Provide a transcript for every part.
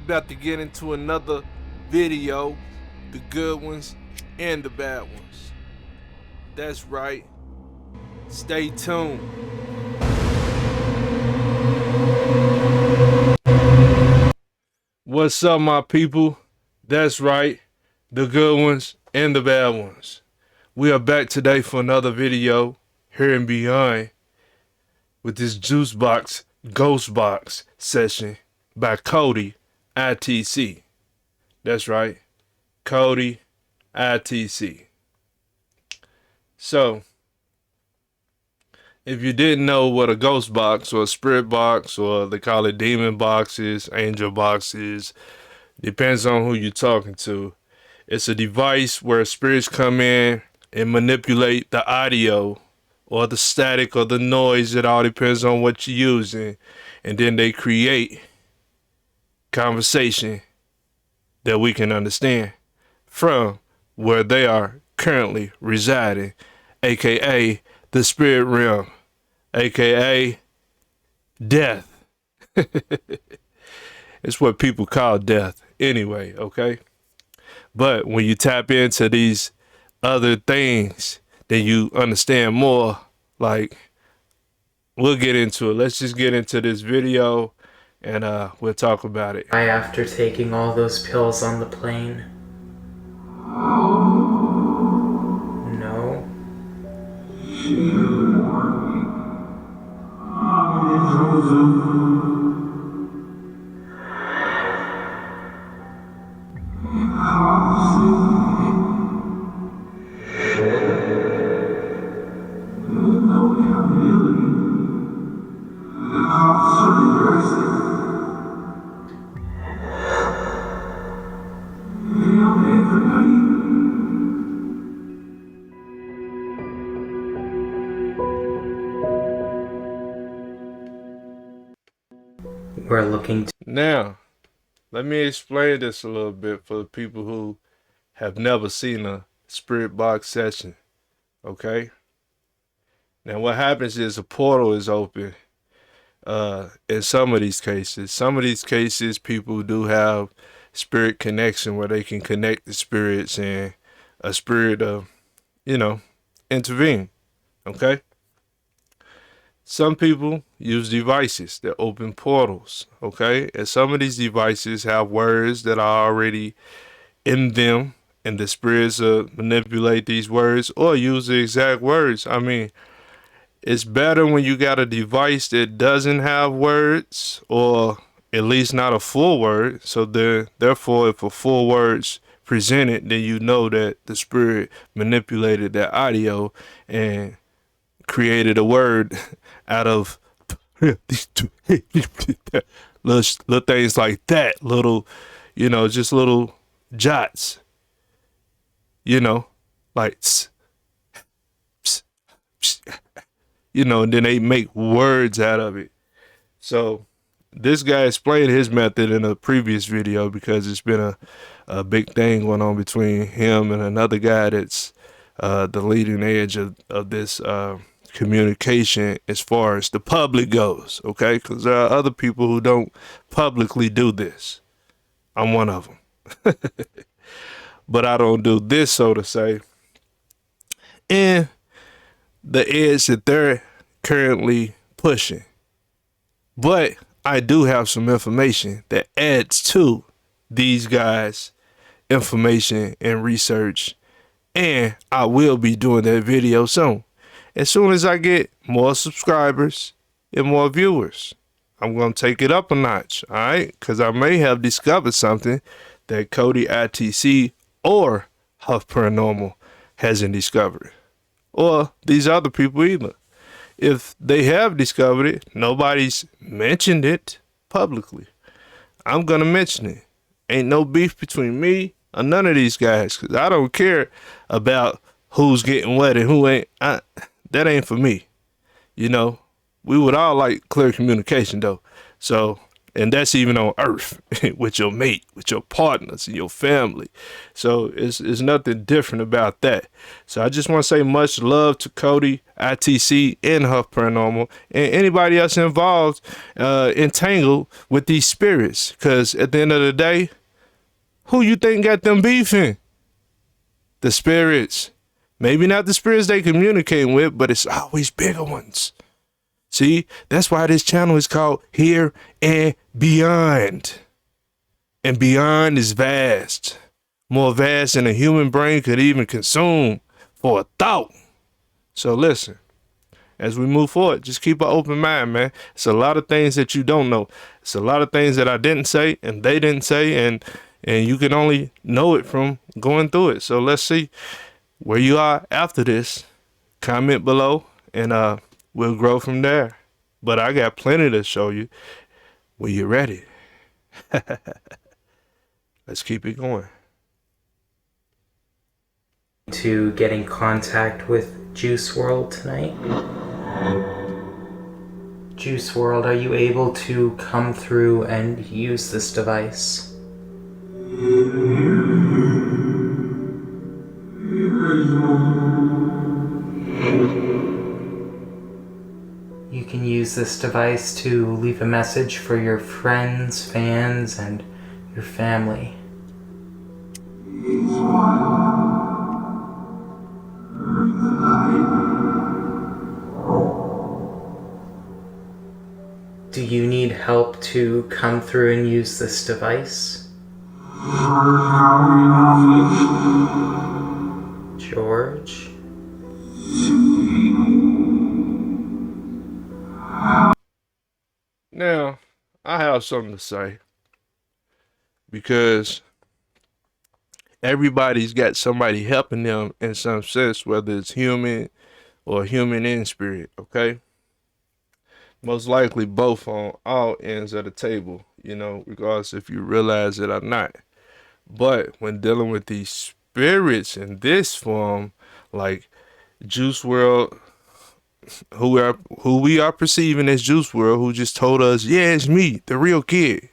about to get into another video, the good ones and the bad ones. That's right. Stay tuned. What's up, my people? That's right. The good ones and the bad ones. We are back today for another video here and beyond with this Juice Box Ghost Box session by Cody ITC. That's right. Cody ITC. So, if you didn't know what a ghost box or a spirit box, or they call it demon boxes, angel boxes, depends on who you're talking to. It's a device where spirits come in and manipulate the audio or the static or the noise. It all depends on what you're using. And then they create conversation that we can understand from where they are currently residing, aka the spirit realm, aka death. It's what people call death anyway, okay? But when you tap into these other things, then you understand more. Like, we'll get into it. Let's just get into this video and we'll talk about it. After taking all those pills on the plane? No. We're looking to... Now, let me explain this a little bit for the people who have never seen a spirit box session, okay? Now, what happens is a portal is open in some of these cases. Some of these cases, people do have spirit connection where they can connect the spirits and a spirit, intervene, okay? Some people use devices that open portals, okay? And some of these devices have words that are already in them, and the spirits manipulate these words or use the exact words. I mean, it's better when you got a device that doesn't have words, or at least not a full word. So therefore, if a full word's presented, then you know that the spirit manipulated that audio and created a word out of these two little things like that, little, just little jots, like, and then they make words out of it. So this guy explained his method in a previous video because it's been a big thing going on between him and another guy that's the leading edge of this communication as far as the public goes, okay? Because there are other people who don't publicly do this. I'm one of them. But I don't do this, so to say. And the edge that they're currently pushing. But I do have some information that adds to these guys' information and research. And I will be doing that video soon. As soon as I get more subscribers and more viewers, I'm going to take it up a notch, all right? Because I may have discovered something that Cody ITC or Huff Paranormal hasn't discovered. Or these other people either. If they have discovered it, nobody's mentioned it publicly. I'm going to mention it. Ain't no beef between me or none of these guys, because I don't care about who's getting what and who ain't. That ain't for me. We would all like clear communication though. So And that's even on earth with your mate, with your partners and your family. So it's nothing different about that. So I just want to say much love to Cody ITC and Huff Paranormal and anybody else involved, entangled with these spirits. Because at the end of the day, who you think got them beefing? The spirits. Maybe not the spirits they communicate with, but it's always bigger ones. See, that's why this channel is called Here and Beyond. And beyond is vast. More vast than a human brain could even consume for a thought. So listen, as we move forward, just keep an open mind, man. It's a lot of things that you don't know. It's a lot of things that I didn't say and they didn't say, and you can only know it from going through it. So let's see where you are after this. Comment below and we'll grow from there. But I got plenty to show you when you're ready. Let's keep it going. To get in contact with Juice Wrld tonight. Juice Wrld, are you able to come through and use this device? You can use this device to leave a message for your friends, fans, and your family. Do you need help to come through and use this device? George? Now, I have something to say because everybody's got somebody helping them in some sense, whether it's human or human in spirit, okay? Most likely both on all ends of the table, you know, regardless if you realize it or not. But when dealing with these spirits in this form, like Juice Wrld, who we are perceiving as Juice Wrld, who just told us, yeah, it's me, the real kid.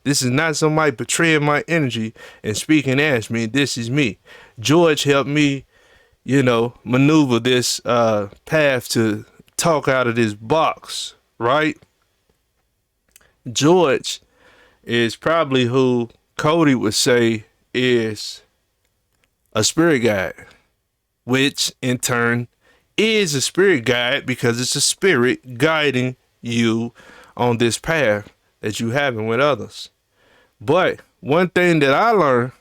This is not somebody betraying my energy and speaking as me. This is me. George helped me, you know, maneuver this path to talk out of this box, right? George is probably who Cody would say is a spirit guide, which in turn is a spirit guide because it's a spirit guiding you on this path that you having with others. But one thing that I learned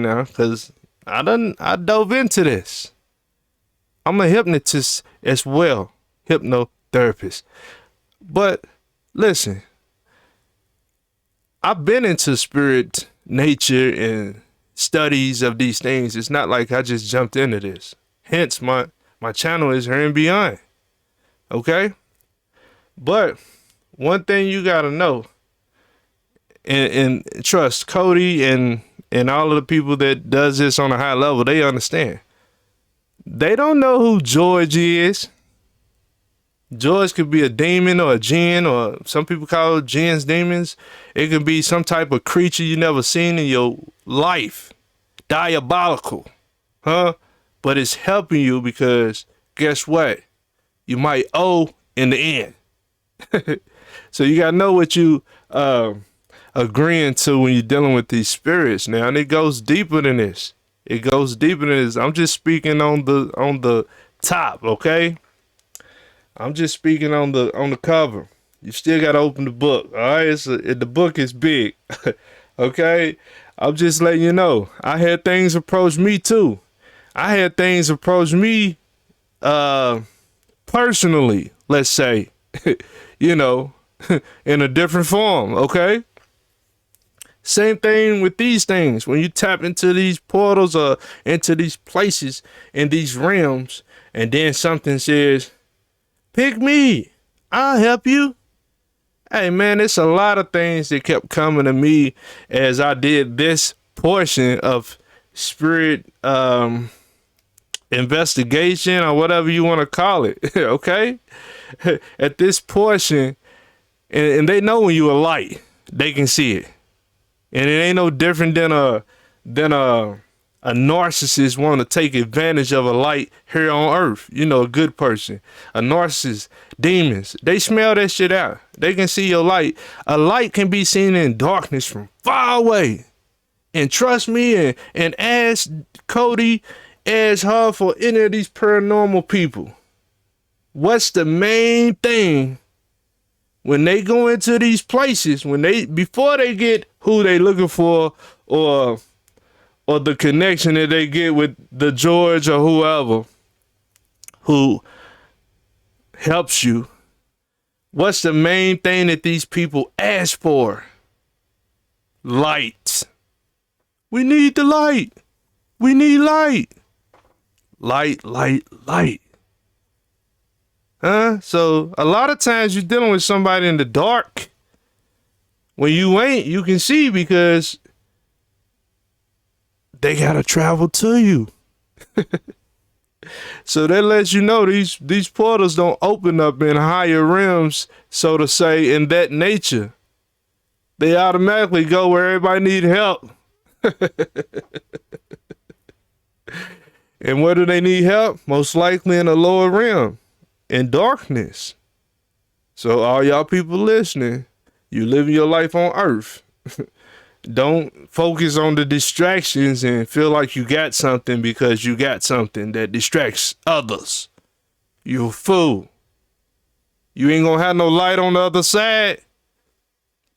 now, because I dove into this. I'm a hypnotist as well, hypnotherapist. But listen, I've been into spirit, nature, and studies of these things. It's not like I just jumped into this. Hence, my channel is Here and Beyond. Okay? But one thing you gotta know, and trust Cody and all of the people that does this on a high level, they understand. They don't know who George is. George could be a demon or a jinn, or some people call it jinns, demons. It could be some type of creature you never seen in your life. Diabolical. Huh? But it's helping you because guess what? You might owe in the end. So you gotta know what you agreeing to when you're dealing with these spirits now, and it goes deeper than this. It goes deeper than this. I'm just speaking on the top, okay? I'm just speaking on the cover. You still gotta open the book, all right? The book is big, okay? I'm just letting you know. I had things approach me too. I had things approach me personally, let's say, you know, in a different form, okay? Same thing with these things. When you tap into these portals or into these places in these realms, and then something says, pick me, I'll help you. Hey man, it's a lot of things that kept coming to me as I did this portion of spirit investigation or whatever you want to call it. Okay? At this portion, And they know when you a light. They can see it. And it ain't no different than a narcissist want to take advantage of a light here on earth. You know, a good person. A narcissist, demons, they smell that shit out. They can see your light. A light can be seen in darkness from far away. And trust me, and ask Cody, ask her for any of these paranormal people. What's the main thing when they go into these places, before they get who they looking for, or the connection that they get with the George or whoever who helps you, what's the main thing that these people ask for? Light. We need the light. We need light. Light, light, light. Huh? So a lot of times you're dealing with somebody in the dark. When you ain't, you can see because they gotta travel to you. So that lets you know these portals don't open up in higher realms, so to say, in that nature. They automatically go where everybody need help. And where do they need help? Most likely in the lower realm, in darkness. So all y'all people listening, you living your life on earth. Don't focus on the distractions and feel like you got something because you got something that distracts others. You a fool. You ain't gonna have no light on the other side.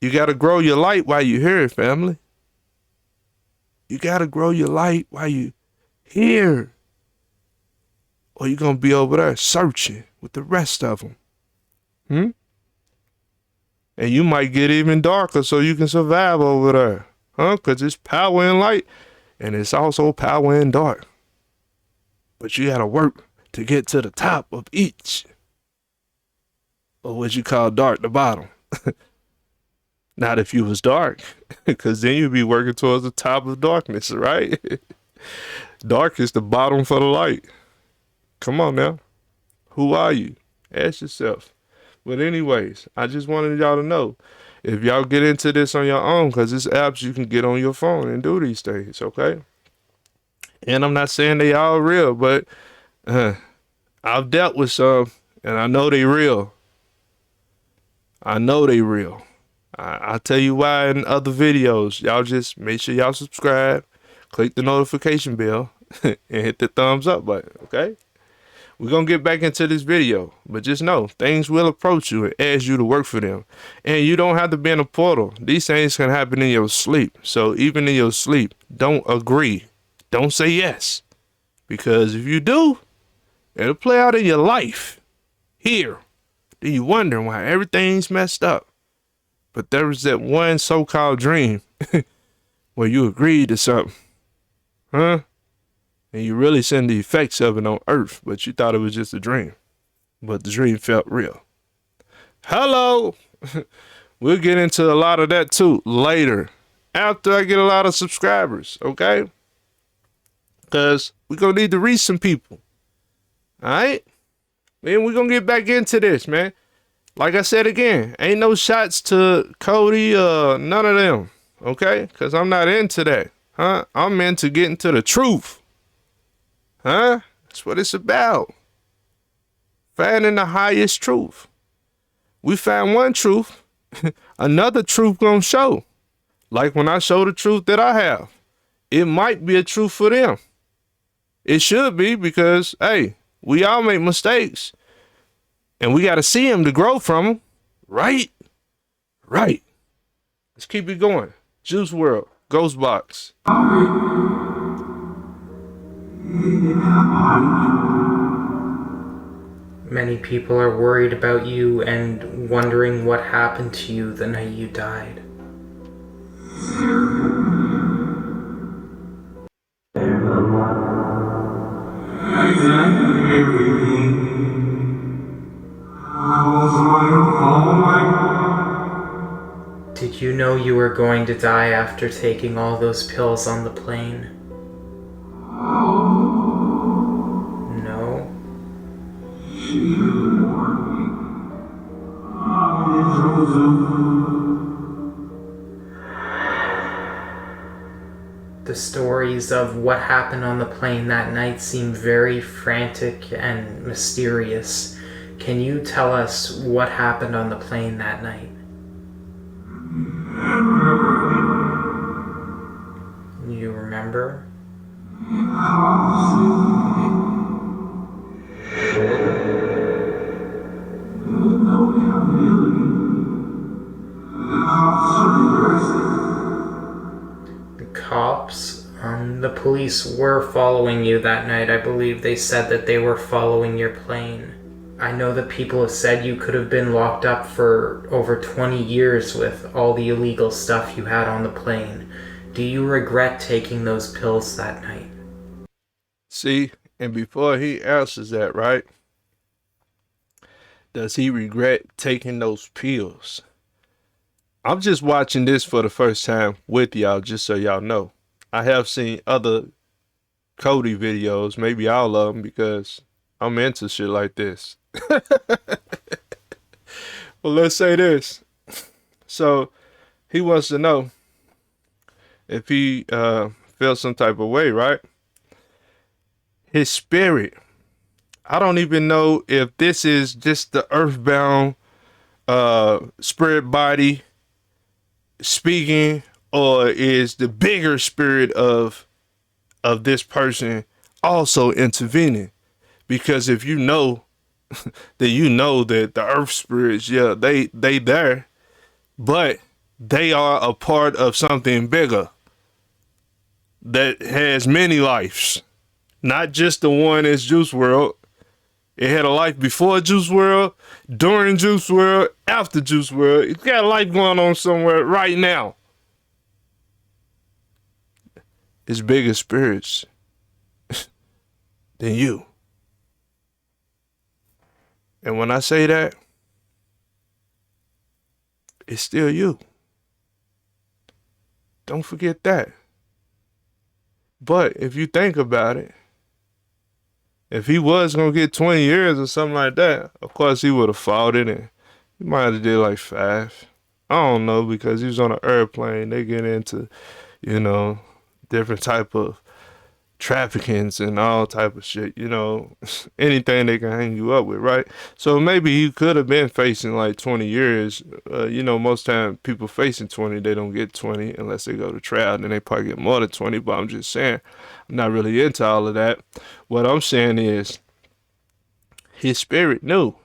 You gotta grow your light while you here, family. You gotta grow your light while you here. Or you're gonna be over there searching with the rest of them. And you might get even darker so you can survive over there. Because it's power in light and it's also power in dark. But you gotta work to get to the top of each. Or what you call dark, the bottom. Not if you was dark. Because then you'd be working towards the top of darkness, right? Dark is the bottom for the light. Come on now. Who are you? Ask yourself. But anyways, I just wanted y'all to know, if y'all get into this on your own, because there's apps you can get on your phone and do these things, okay? And I'm not saying they all real, but I've dealt with some, and I know they real. I know they real. I'll tell you why in other videos. Y'all just make sure y'all subscribe, click the notification bell, and hit the thumbs up button, okay? We're going to get back into this video, but just know things will approach you and ask you to work for them. And you don't have to be in a portal. These things can happen in your sleep. So even in your sleep, don't agree. Don't say yes. Because if you do, it'll play out in your life here. Then you're wondering why everything's messed up. But there was that one so-called dream where you agreed to something. And you really seen the effects of it on earth, but you thought it was just a dream. But the dream felt real. Hello! We'll get into a lot of that too later, after I get a lot of subscribers, okay? Because we're going to need to reach some people. Alright? Then we're going to get back into this, man. Like I said again, ain't no shots to Cody, none of them, okay? Because I'm not into that, I'm into getting to the truth. That's what it's about. Finding the highest truth. We found one truth, another truth gonna show. Like when I show the truth that I have, it might be a truth for them. It should be, because, hey, we all make mistakes. And we gotta see them to grow from them. Right? Right. Let's keep it going. Juice Wrld, Ghost Box. Many people are worried about you and wondering what happened to you the night you died. Did you know you were going to die after taking all those pills on the plane? No? The stories of what happened on the plane that night seem very frantic and mysterious. Can you tell us what happened on the plane that night? You remember? The cops, the police were following you that night. I believe they said that they were following your plane. I know that people have said you could have been locked up for over 20 years with all the illegal stuff you had on the plane. Do you regret taking those pills that night? See, and before he answers that, right? Does he regret taking those pills? I'm just watching this for the first time with y'all, just so y'all know. I have seen other Cody videos, maybe all of them, because I'm into shit like this. Well, let's say this. So he wants to know if he felt some type of way, right? His spirit. I don't even know if this is just the earthbound spirit body speaking, or is the bigger spirit of this person also intervening. Because if you know then you know that the earth spirits, yeah, they there, but they are a part of something bigger that has many lives, not just the one as Juice Wrld. It had a life before Juice Wrld, during Juice Wrld, after Juice Wrld. It's got a life going on somewhere right now. It's bigger spirits than you. And when I say that, it's still you. Don't forget that. But if you think about it, if he was going to get 20 years or something like that, of course he would have fought it, and he might have did like 5. I don't know, because he was on an airplane. They get into, different type of traffickings and all type of shit, anything they can hang you up with, right? So maybe he could have been facing like 20 years. Most time people facing 20, they don't get 20 unless they go to trial, then they probably get more than 20. But I'm just saying, I'm not really into all of that. What I'm saying is, his spirit knew.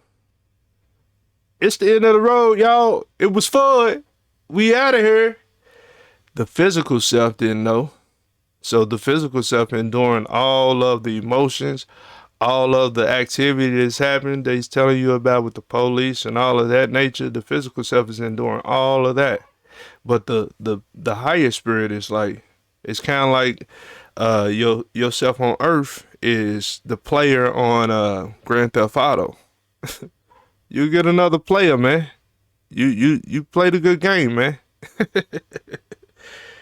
It's the end of the road, y'all. It was fun. We out of here. The physical self didn't know. So the physical self enduring all of the emotions, all of the activity that's happening that he's telling you about with the police and all of that nature, the physical self is enduring all of that. But the higher spirit is like, it's kind of like yourself on Earth is the player on Grand Theft Auto. You get another player, man. You played a good game, man.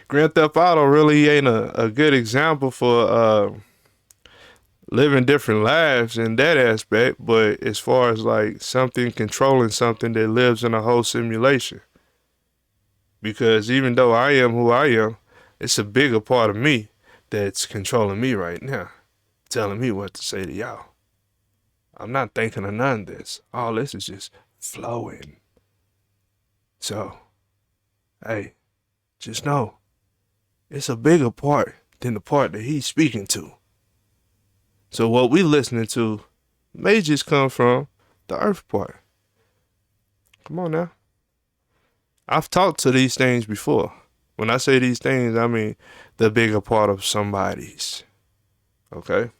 Grand Theft Auto really ain't a good example for living different lives in that aspect, but as far as like something controlling something that lives in a whole simulation. Because even though I am who I am, it's a bigger part of me that's controlling me right now, telling me what to say to y'all. I'm not thinking of none of this. All this is just flowing. So, hey, just know, it's a bigger part than the part that he's speaking to. So what we listening to may just come from the earth part. Come on now. I've talked to these things before. When I say these things, I mean the bigger part of somebody's. Okay?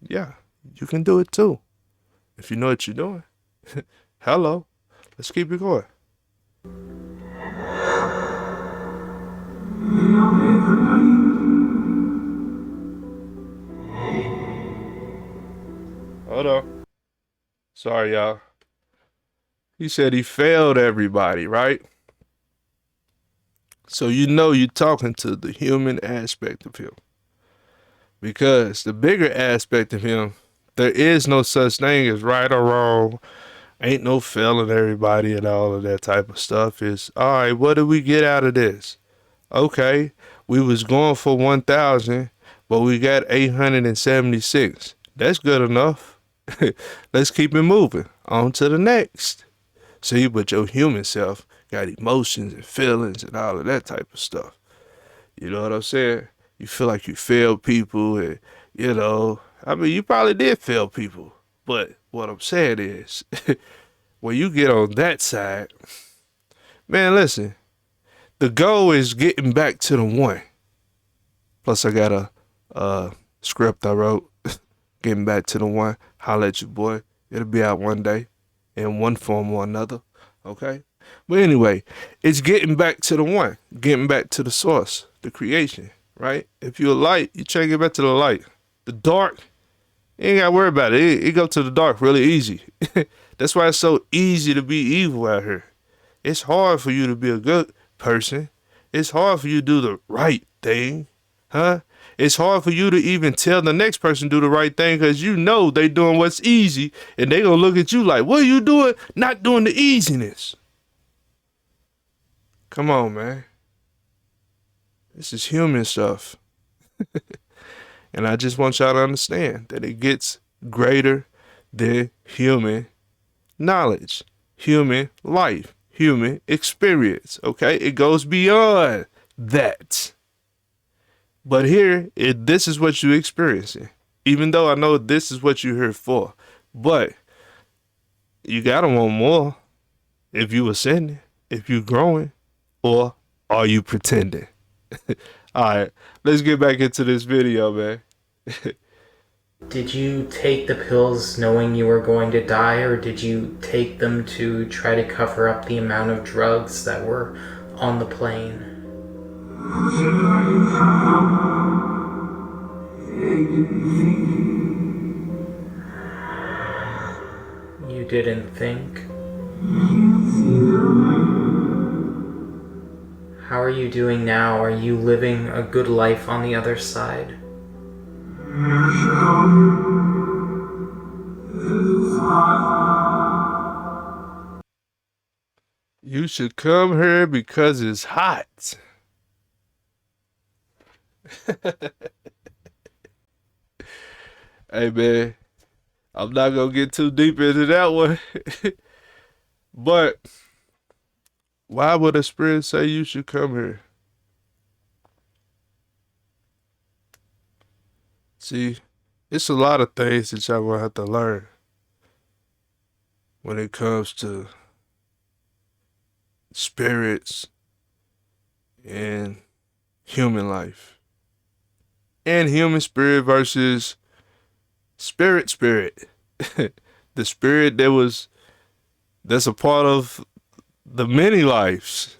Yeah, you can do it too. If you know what you're doing. Hello. Let's keep it going. Hold on. Sorry, y'all. He said he failed everybody, right? So you're talking to the human aspect of him. Because the bigger aspect of him, there is no such thing as right or wrong, Ain't no failing everybody and all of that type of stuff. Is all right, what did we get out of this? Okay, we was going for 1,000, but we got 876. That's good enough. Let's keep it moving. On to the next. See, but your human self got emotions and feelings and all of that type of stuff. You know what I'm saying? You feel like you failed people, and I mean, you probably did fail people. But what I'm saying is, when you get on that side, man, listen, the goal is getting back to the one. Plus, I got a script I wrote, getting back to the one. Holla at you, boy. It'll be out one day in one form or another. Okay? But anyway, it's getting back to the one, getting back to the source, the creation, right? If you're a light, you try to get back to the light. The dark, you ain't got to worry about it. It go to the dark really easy. That's why it's so easy to be evil out here. It's hard for you to be a good person. It's hard for you to do the right thing, huh? It's hard for you to even tell the next person to do the right thing because you know they doing what's easy and they gonna look at you like, what are you doing? Not doing the easiness. Come on, man. This is human stuff. And I just want y'all to understand that it gets greater than human knowledge, human life, human experience, okay? It goes beyond that. But here, this is what you're experiencing. Even though I know this is what you're here for. But you gotta want more if you ascending, if you growing, or are you pretending? Alright, let's get back into this video, man. Did you take the pills knowing you were going to die, or did you take them to try to cover up the amount of drugs that were on the plane? You didn't think? How are you doing now? Are you living a good life on the other side? You should come here because it's hot. Hey, man, I'm not gonna get too deep into that one. But why would a spirit say you should come here? See, it's a lot of things that y'all gonna have to learn when it comes to spirits and human life. And human spirit versus spirit. The spirit that's a part of the many lives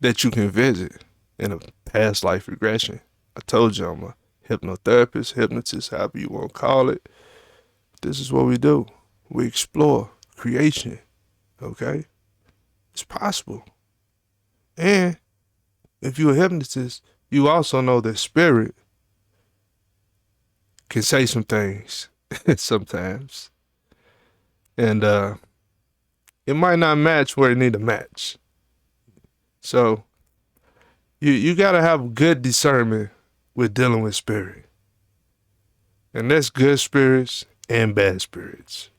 that you can visit in a past life regression. I told you I'm a hypnotherapist, hypnotist, however you want to call it. This is what we do. We explore creation, okay? It's possible. And if you're a hypnotist, you also know that spirit can say some things sometimes. And it might not match where it need to match. So you gotta have good discernment with dealing with spirit. And that's good spirits and bad spirits.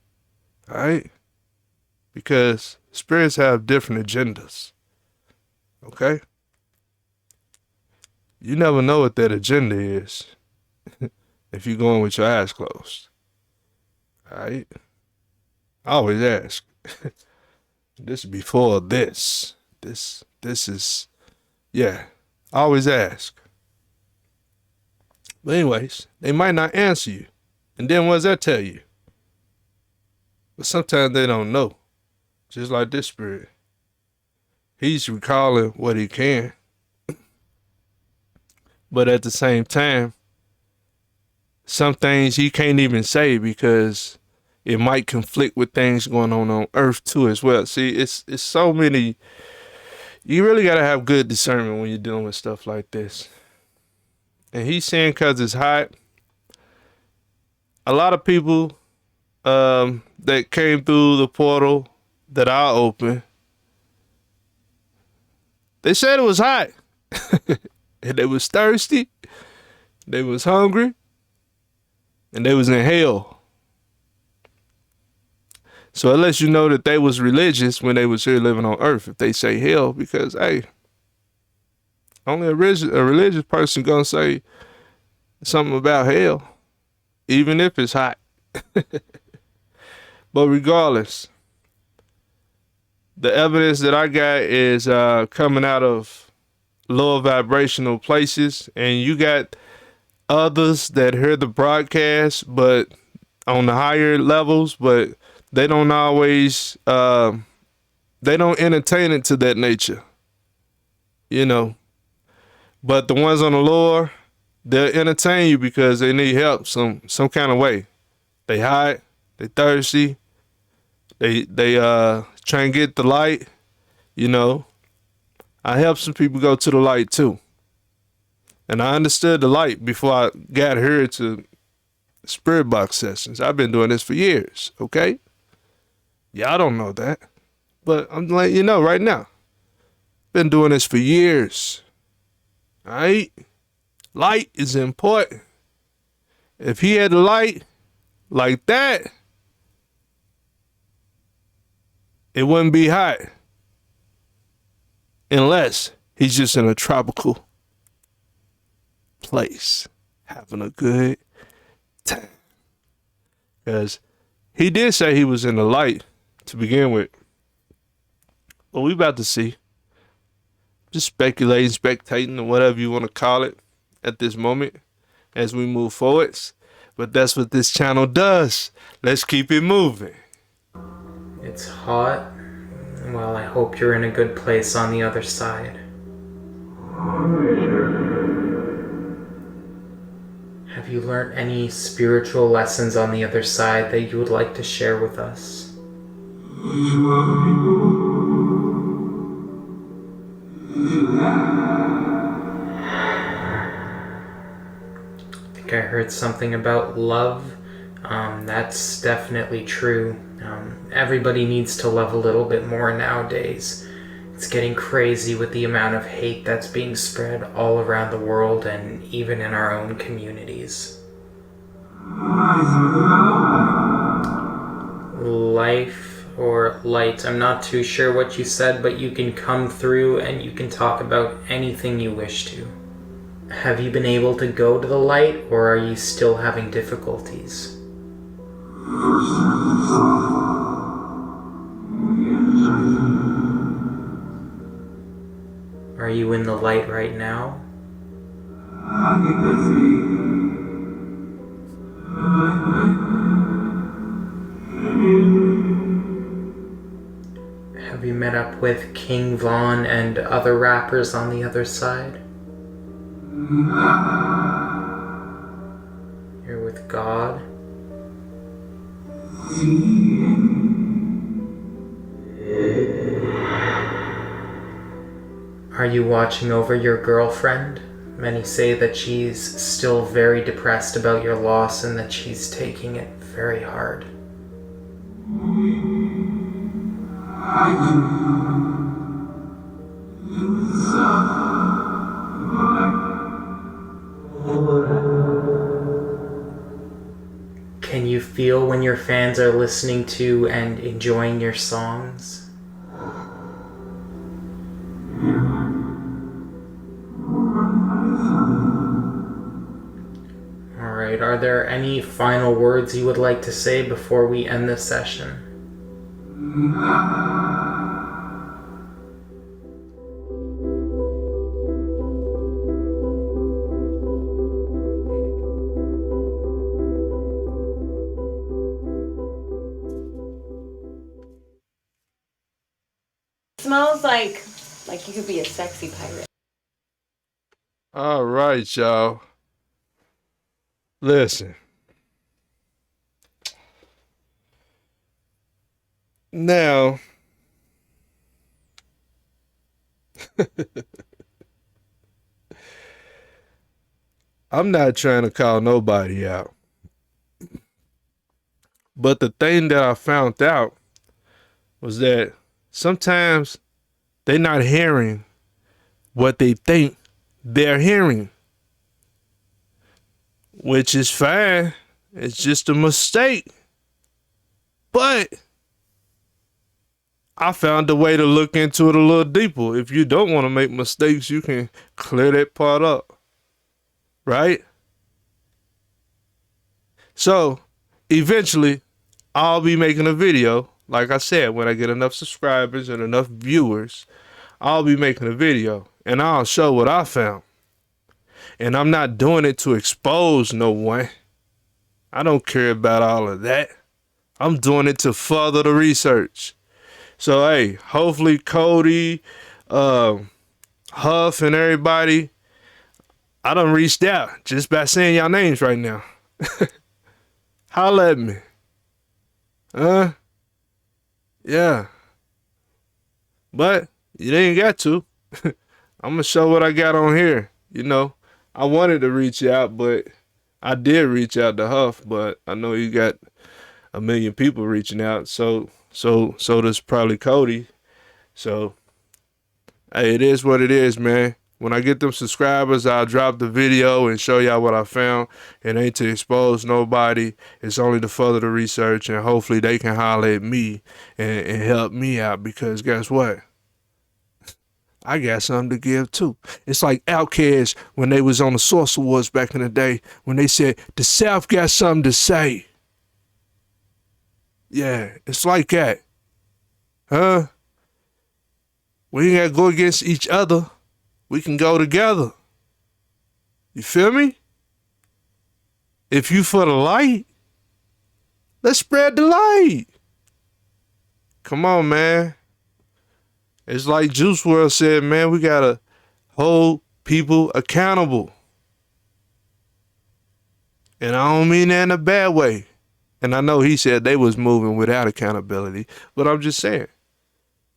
Alright? Because spirits have different agendas. Okay? You never know what that agenda is if you're going with your eyes closed. Alright? I always ask. This is before this. This is, yeah. I always ask. But anyways, they might not answer you. And then what does that tell you? But sometimes they don't know. Just like this spirit. He's recalling what he can. But at the same time, some things he can't even say because it might conflict with things going on Earth too as well. See, it's so many. You really got to have good discernment when you're dealing with stuff like this. And he's saying because it's hot, a lot of people that came through the portal that I opened, they said it was hot. And they was thirsty, they was hungry, and they was in hell. So it lets you know that they was religious when they was here living on earth, if they say hell, because hey, only a religious person gonna say something about hell, even if it's hot. But regardless, the evidence that I got is coming out of lower vibrational places, and you got others that hear the broadcast, but on the higher levels, but they don't always they don't entertain it to that nature, you know. But the ones on the lower, they'll entertain you because they need help some kind of way. They hot, they thirsty, they try and get the light, you know. I helped some people go to the light too. And I understood the light before I got here to spirit box sessions. I've been doing this for years, okay? Y'all don't know that. But I'm letting you know right now. Been doing this for years. Alright? Light is important. If he had a light like that, it wouldn't be hot. Unless he's just in a tropical place having a good time. Because he did say he was in the light to begin with. But we about to see. Just speculating, spectating, or whatever you want to call it at this moment as we move forwards. But that's what this channel does. Let's keep it moving. It's hot. Well, I hope you're in a good place on the other side. Have you learned any spiritual lessons on the other side that you would like to share with us? I think I heard something about love. That's definitely true. Everybody needs to love a little bit more nowadays. It's getting crazy with the amount of hate that's being spread all around the world and even in our own communities. Life or light, I'm not too sure what you said, but you can come through and you can talk about anything you wish to. Have you been able to go to the light, or are you still having difficulties? Are you in the light right now? Have you met up with King Von and other rappers on the other side? You're with God? Are you watching over your girlfriend? Many say that she's still very depressed about your loss and that she's taking it very hard. Can you feel when your fans are listening to and enjoying your songs? Alright, are there any final words you would like to say before we end this session? Smells like you could be a sexy pirate. All right, y'all. Listen. Now, I'm not trying to call nobody out, But the thing that I found out was that sometimes they're not hearing what they think they're hearing, which is fine. It's just a mistake. But I found a way to look into it a little deeper. If you don't want to make mistakes, you can clear that part up, right? So eventually, I'll be making a video. Like I said, when I get enough subscribers and enough viewers, I'll be making a video and I'll show what I found. And I'm not doing it to expose no one. I don't care about all of that. I'm doing it to further the research. So, hey, hopefully Cody, Huff, and everybody, I done reached out just by saying y'all names right now. Holla at me. Yeah. But you ain't got to. I'm going to show what I got on here. You know, I wanted to reach out, but I did reach out to Huff, but I know you got a million people reaching out. So does probably Cody. So, hey, it is what it is, man. When I get them subscribers, I'll drop the video and show y'all what I found. It ain't to expose nobody. It's only to further the research, and hopefully they can holler at me and help me out, because guess what? I got something to give too. It's like Outkast when they was on the Source Awards back in the day, when they said, the South got something to say. Yeah, it's like that. Huh? We ain't got to go against each other. We can go together. You feel me? If you for the light, let's spread the light. Come on, man. It's like Juice Wrld said, man, we got to hold people accountable. And I don't mean that in a bad way. And I know he said they was moving without accountability, but I'm just saying,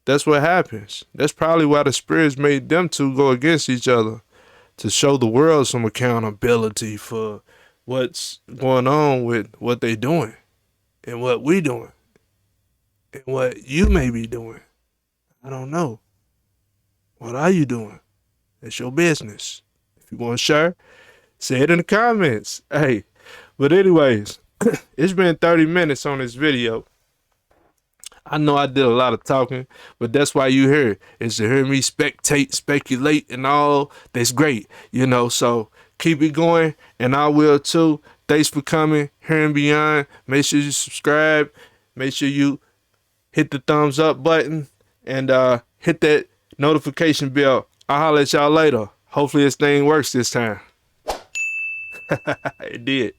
that's what happens. That's probably why the spirits made them two go against each other, to show the world some accountability for what's going on with what they doing and what we doing and what you may be doing. I don't know. What are you doing? It's your business. If you want to share, say it in the comments. Hey, but anyways, it's been 30 minutes on this video. I know I did a lot of talking, but that's why you here, is to hear me spectate, speculate, and all. That's great, you know, so keep it going, and I will too. Thanks for coming here and beyond. Make sure you subscribe. Make sure you hit the thumbs up button and hit that notification bell. I'll holler at y'all later. Hopefully this thing works this time. It did.